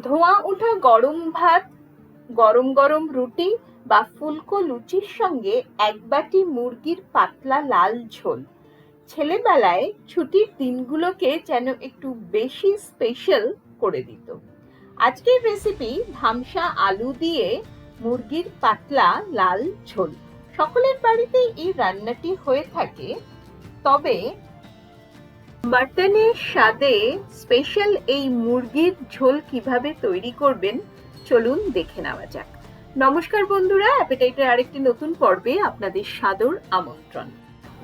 ধোঁয়া ওঠা গরম ভাত, গরম গরম রুটি বা ফুলকো লুচির সঙ্গে এক বাটি মুরগির পাতলা লাল ঝোল ছেলেবেলায় ছুটির দিনগুলোকে যেন একটু বেশি স্পেশাল করে দিত। আজকের রেসিপি ধামসা আলু দিয়ে মুরগির পাতলা লাল ঝোল। সকলের বাড়িতেই এই রান্নাটি হয়ে থাকে, তবে মাটনের স্বাদে স্পেশাল এই মুরগির ঝোল কিভাবে তৈরি করবেন চলুন দেখে নেওয়া যাক। নমস্কার বন্ধুরা, অ্যাপেটাইটের আরেকটি নতুন পর্বে আপনাদের সাদর আমন্ত্রণ।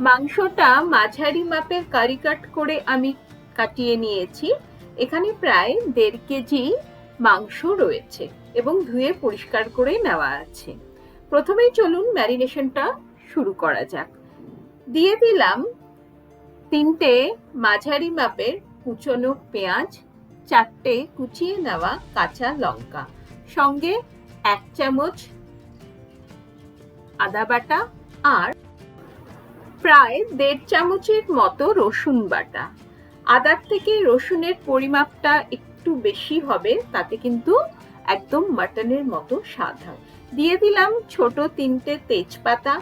মাংসটা মাঝারি মাপের কারি কাট করে আমি কাটিয়ে নিয়েছি। এখানে প্রায় 1.5 কেজি মাংস রয়েছে এবং ধুয়ে পরিষ্কার করে নেওয়া আছে। প্রথমেই চলুন ম্যারিনেশনটা শুরু করা যাক। দিয়ে দিলাম 3টে মাঝারি মাপের কুচনো পেঁয়াজ, 4টে কুচিয়ে নেওয়া কাঁচা লঙ্কা, সঙ্গে 1 চামচ আদা বাটা আর প্রায় 1.5 চামচের মতো রসুন বাটা। আদার থেকে রসুনের পরিমাপটা একটু বেশি হবে, তাতে কিন্তু একদম মাটনের মতো স্বাদ হয়। দিয়ে দিলাম ছোট 3টে তেজপাতা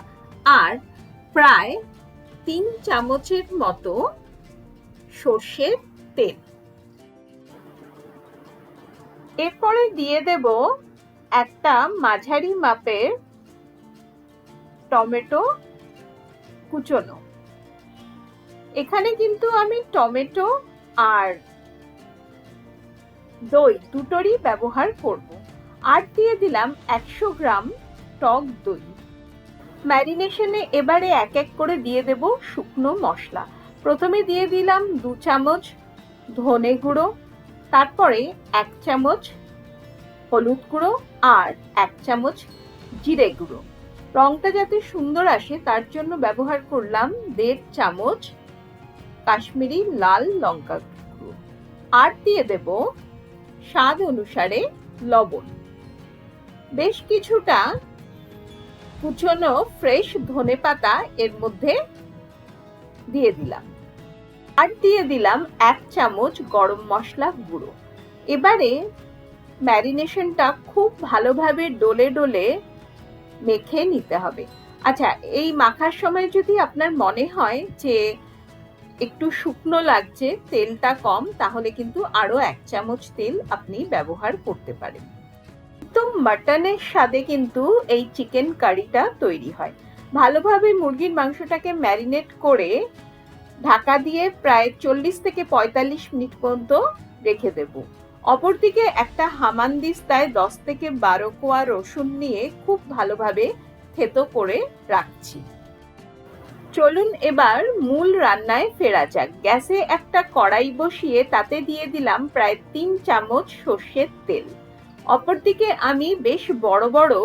আর প্রায় 3 চামচের মতো সর্ষের তেল। এরপরে দিয়ে দেব একটা মাঝারি মাপের টমেটো কুচনো। এখানে কিন্তু আমি টমেটো আর দই দুটোরই ব্যবহার করব। আর দিয়ে দিলাম 100 গ্রাম টক দই। ম্যারিনেশনে এবারে এক এক করে দিয়ে দেব শুকনো মশলা। প্রথমে দিয়ে দিলাম 2 চামচ ধনে গুঁড়ো, তারপরে 1 চামচ হলুদ গুঁড়ো আর 1 চামচ জিরে গুঁড়ো। রংটা যাতে সুন্দর আসে তার জন্য ব্যবহার করলাম 1.5 চামচ কাশ্মীরি লাল লঙ্কা গুঁড়ো। আর দিয়ে দেব স্বাদ অনুসারে লবণ। বেশ কিছুটা কুচনো ফ্রেশ ধনেপাতা এর মধ্যে দিয়ে দিলাম। আর দিয়ে দিলাম 1 চামচ গরম মশলা গুঁড়ো। এবারে ম্যারিনেশনটা খুব ভালোভাবে ডলে ডলে মেখে নিতে হবে। আচ্ছা, এই মাখার সময় যদি আপনার মনে হয় যে একটু শুকনো লাগছে, তেলটা কম, তাহলে কিন্তু আরো 1 চামচ তেল আপনি ব্যবহার করতে পারেন। একদম মাটনের স্বাদে কিন্তু এই চিকেন কারিটা তৈরি হয়। ভালোভাবে মুরগির মাংসটাকে ম্যারিনেট করে ঢাকা দিয়ে প্রায় 40 থেকে 45 মিনিট পর্যন্ত রেখে দেব। অপরদিকে একটা হামানদিস্তায় 10 থেকে 12 কোয়া রসুন নিয়ে খুব ভালোভাবে থেতো করে রাখছি। চলুন এবার মূল রান্নায় ফেরা যাক। গ্যাসে একটা কড়াই বসিয়ে তাতে দিয়ে দিলাম প্রায় 3 চামচ সর্ষের তেল। অপরদিকে আমি বেশ বড় বড়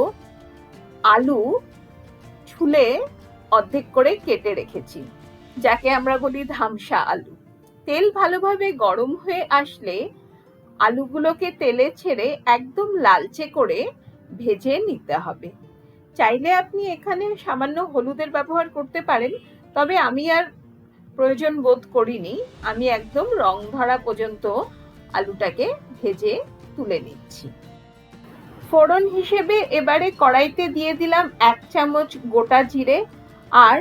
আলু ছুলে অর্ধেক করে কেটে রেখেছি, যাকে আমরা বলি ধামসা আলু। তেল ভালোভাবে গরম হয়ে আসলে আলুগুলোকে তেলে ছেড়ে একদম লালচে করে ভেজে নিতে হবে। চাইলে আপনি এখানে সামান্য হলুদের ব্যবহার করতে পারেন, তবে আমি আর প্রয়োজন বোধ করিনি। আমি একদম রং ধরা পর্যন্ত আলুটাকে ভেজে তুলে নিচ্ছি। ফোড়ন হিসেবে এবারে কড়াইতে দিয়ে দিলাম 1 চামচ গোটা জিরে আর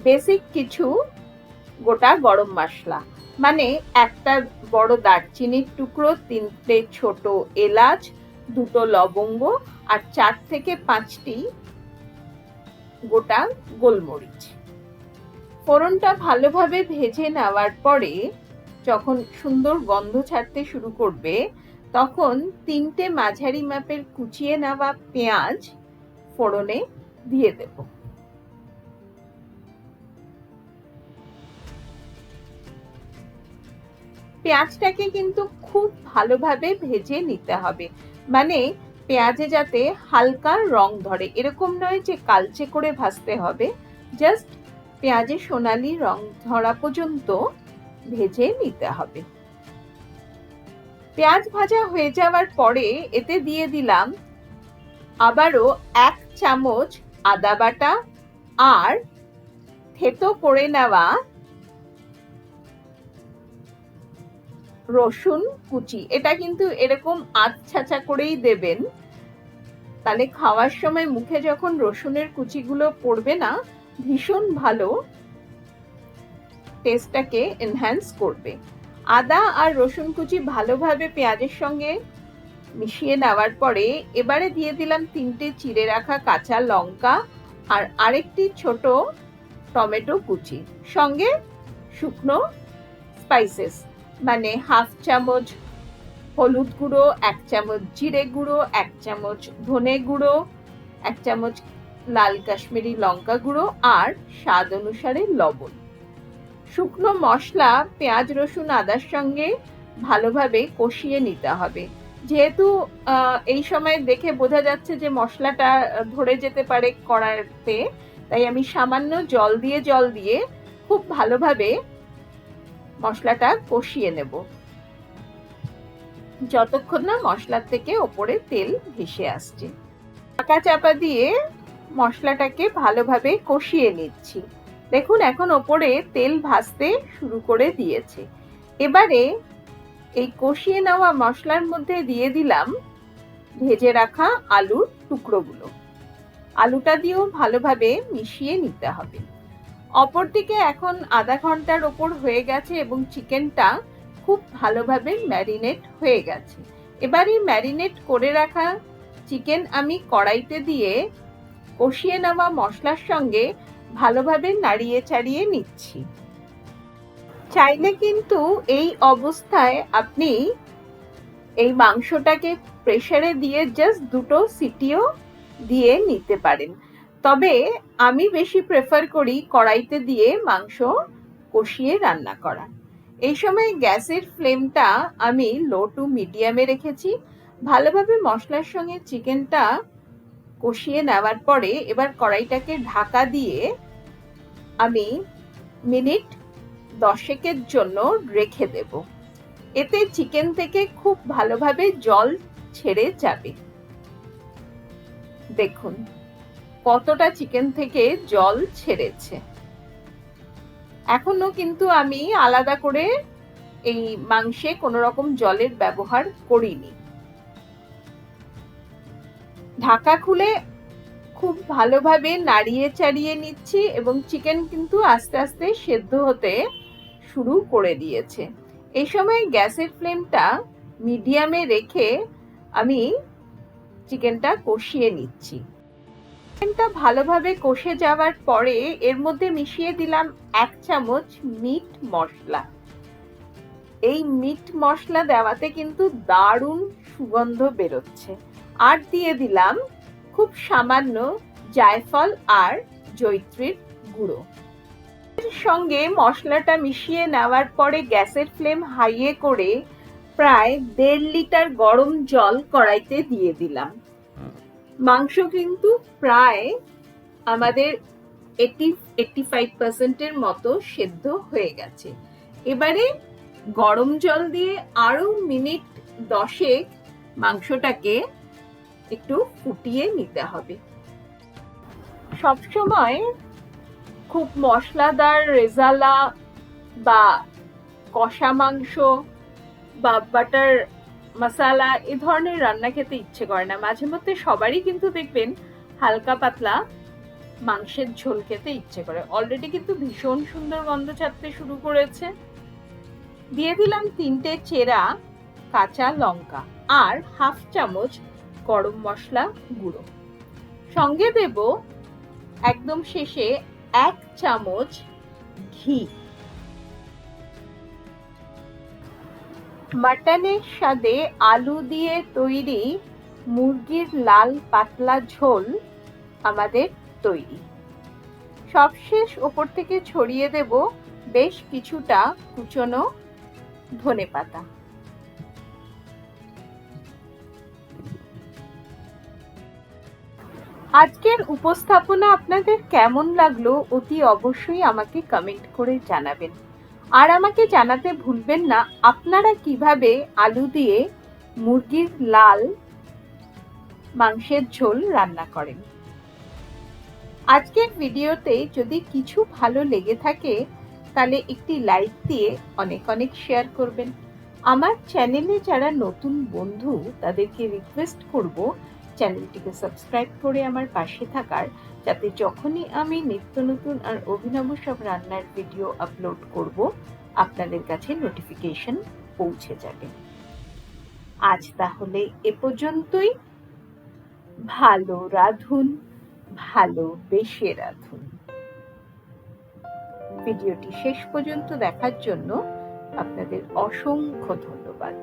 বেসিক কিছু গোটা গরম মশলা, মানে একটা বড় দারচিনির টুকরো, 3টে ছোট এলাচ, 2টো লবঙ্গ আর 4 থেকে 5টি গোটা গোলমরিচ। ফোড়নটা ভালোভাবে ভেজে নেওয়ার পরে যখন সুন্দর গন্ধ ছাড়তে শুরু করবে, তখন 3টে মাঝারি মাপের কুচিয়ে নেওয়া পেঁয়াজ ফোড়নে দিয়ে দেব। পেঁয়াজটাকে কিন্তু খুব ভালোভাবে ভেজে নিতে হবে, মানে পেঁয়াজে যাতে হালকা রং ধরে, এরকম নয় যে কালচে করে ভাজতে হবে। জাস্ট পেঁয়াজে সোনালি রং ধরা পর্যন্ত ভেজে নিতে হবে। পেঁয়াজ ভাজা হয়ে যাওয়ার পরে এতে দিয়ে দিলাম আবারও 1 চামচ আদা বাটা আর থেতো করে নেওয়া রসুন কুচি, এটা কিন্তু এরকম আধছাঁচা করেই দেবেন, তাহলে খাওয়ার সময় মুখে যখন রসুনের কুচিগুলো পড়বে না, ভীষণ ভালো টেস্টটাকে এনহ্যান্স করবে। আদা আর রসুন কুচি ভালোভাবে পেঁয়াজের সঙ্গে মিশিয়ে নেওয়ার পরে এবারে দিয়ে দিলাম 3টে চিড়ে রাখা কাঁচা লঙ্কা আর আরেকটি ছোট টমেটো কুচি, সঙ্গে শুকনো স্পাইসেস মানে 1/2 চামচ হলুদ গুঁড়ো, 1 চামচ জিরে গুঁড়ো, 1 চামচ ধনে গুঁড়ো, 1 চামচ লাল কাশ্মীরি লঙ্কা গুঁড়ো আর স্বাদ অনুসারে লবণ। শুকনো মশলা পেঁয়াজ রসুন আদার সঙ্গে ভালোভাবে কষিয়ে নিতে হবে। যেহেতু এই সময় দেখে বোঝা যাচ্ছে যে মশলাটা ধরে যেতে পারে কড়াইতে, তাই আমি সামান্য জল দিয়ে খুব ভালোভাবে মশলাটা কষিয়ে নেব, যতক্ষণ না মশলার থেকে ওপরে তেল ভেসে আসছে। ঢাকা চাপা দিয়ে মশলাটাকে ভালোভাবে কষিয়ে নিচ্ছি। দেখুন এখন ওপরে তেল ভাসতে শুরু করে দিয়েছে। এবারে এই কষিয়ে নেওয়া মশলার মধ্যে দিয়ে দিলাম ভেজে রাখা আলুর টুকরোগুলো। আলুটা দিয়েও ভালোভাবে মিশিয়ে নিতে হবে। অপরদিকে এখন আধা ঘন্টার ওপর হয়ে গেছে এবং চিকেনটা খুব ভালোভাবে ম্যারিনেট হয়ে গেছে। এবারে ম্যারিনেট করে রাখা চিকেন আমি কড়াইতে দিয়ে কষিয়ে নেওয়া মশলার সঙ্গে ভালোভাবে নাড়িয়ে চাড়িয়ে নিচ্ছি। চাইলে কিন্তু এই অবস্থায় আপনি এই মাংসটাকে প্রেসারে দিয়ে জাস্ট 2টো সিটিও দিয়ে নিতে পারেন, তবে আমি বেশি প্রেফার করি কড়াইতে দিয়ে মাংস কষিয়ে রান্না করা। এই সময় গ্যাসের ফ্লেমটা আমি লো টু মিডিয়ামে রেখেছি। ভালোভাবে মশলার সঙ্গে চিকেনটা কষিয়ে নেওয়ার পরে এবার কড়াইটাকে ঢাকা দিয়ে আমি মিনিট 10 জন্য রেখে দেব। এতে চিকেন থেকে খুব ভালোভাবে জল ছেড়ে যাবে। দেখুন কতটা চিকেন থেকে জল ছেড়েছে। এখনো কিন্তু আমি আলাদা করে এই মাংসে কোনো রকম জলের ব্যবহার করিনি। ঢাকা খুলে খুব ভালোভাবে নাড়িয়ে চাড়িয়ে নিচ্ছি এবং চিকেন কিন্তু আস্তে আস্তে সেদ্ধ হতে শুরু করে দিয়েছে। এই সময় গ্যাসের ফ্লেমটা মিডিয়ামে রেখে আমি চিকেনটা কষিয়ে নিচ্ছি। চিকেনটা ভালোভাবে কষে যাওয়ার পরে এর মধ্যে মিশিয়ে দিলাম 1 চামচ মিট মশলা। এই মিট মশলা দেওয়াতে কিন্তু দারুণ সুগন্ধ বেরোচ্ছে। আর দিয়ে দিলাম খুব সামান্য জায়ফল আর জয়িত্রীর গুঁড়ো। এর সঙ্গে মশলাটা মিশিয়ে নেওয়ার পরে গ্যাসের ফ্লেম হাইয়ে করে প্রায় 1.5 লিটার গরম জল কড়াইতে দিয়ে দিলাম। মাংস কিন্তু প্রায় আমাদের 85% মতো সেদ্ধ হয়ে গেছে। এবারে গরম জল দিয়ে আরো মিনিট 10 মাংসটাকে একটু ফুটিয়ে নিতে হবে। সবসময় খুব মশলাদার রেজালা বা কষা মাংস বা বাটার মশলা এই ধরনের রান্না খেতে ইচ্ছে করে না। মাঝে মধ্যে সবারই কিন্তু দেখবেন হালকা পাতলা মাংসের ঝোল খেতে ইচ্ছে করে। অলরেডি কিন্তু ভীষণ সুন্দর গন্ধ ছাড়তে শুরু করেছে। দিয়ে দিলাম 3টে চেরা কাঁচা লঙ্কা আর 1/2 চামচ গরম মশলা গুঁড়ো। সঙ্গে দেব একদম শেষে 1 চামচ ঘি। মাটনের স্বাদে আলু দিয়ে তৈরি মুরগির লাল পাতলা ঝোল আমাদের তৈরি। সবশেষ ওপর থেকে ছড়িয়ে দেব বেশ কিছুটা কুচনো ধনেপাতা। আজকের উপস্থাপনা আপনাদের কেমন লাগলো অতি অবশ্যই আমাকে কমেন্ট করে জানাবেন। আর আমাকে জানাতে ভুলবেন না আপনারা কিভাবে আলু দিয়ে মুরগির লাল মাংসের ঝোল রান্না করেন। আজকের ভিডিওতে যদি কিছু ভালো লেগে থাকে তাহলে একটি লাইক দিয়ে অনেক অনেক শেয়ার করবেন। আমার চ্যানেলে যারা নতুন বন্ধু তাদেরকে রিকোয়েস্ট করব চ্যানেলটিকে সাবস্ক্রাইব করে আমার পাশে থাকার, যাতে যখনই আমি নিত্য নতুন আর অভিনব সব রান্নার ভিডিও আপলোড করব আপনাদের কাছে নোটিফিকেশন পৌঁছে যাবে। আজ তাহলে এ পর্যন্তই। ভালো রাঁধুন, ভালোবেসে রাঁধুন। ভিডিওটি শেষ পর্যন্ত দেখার জন্য আপনাদের অসংখ্য ধন্যবাদ।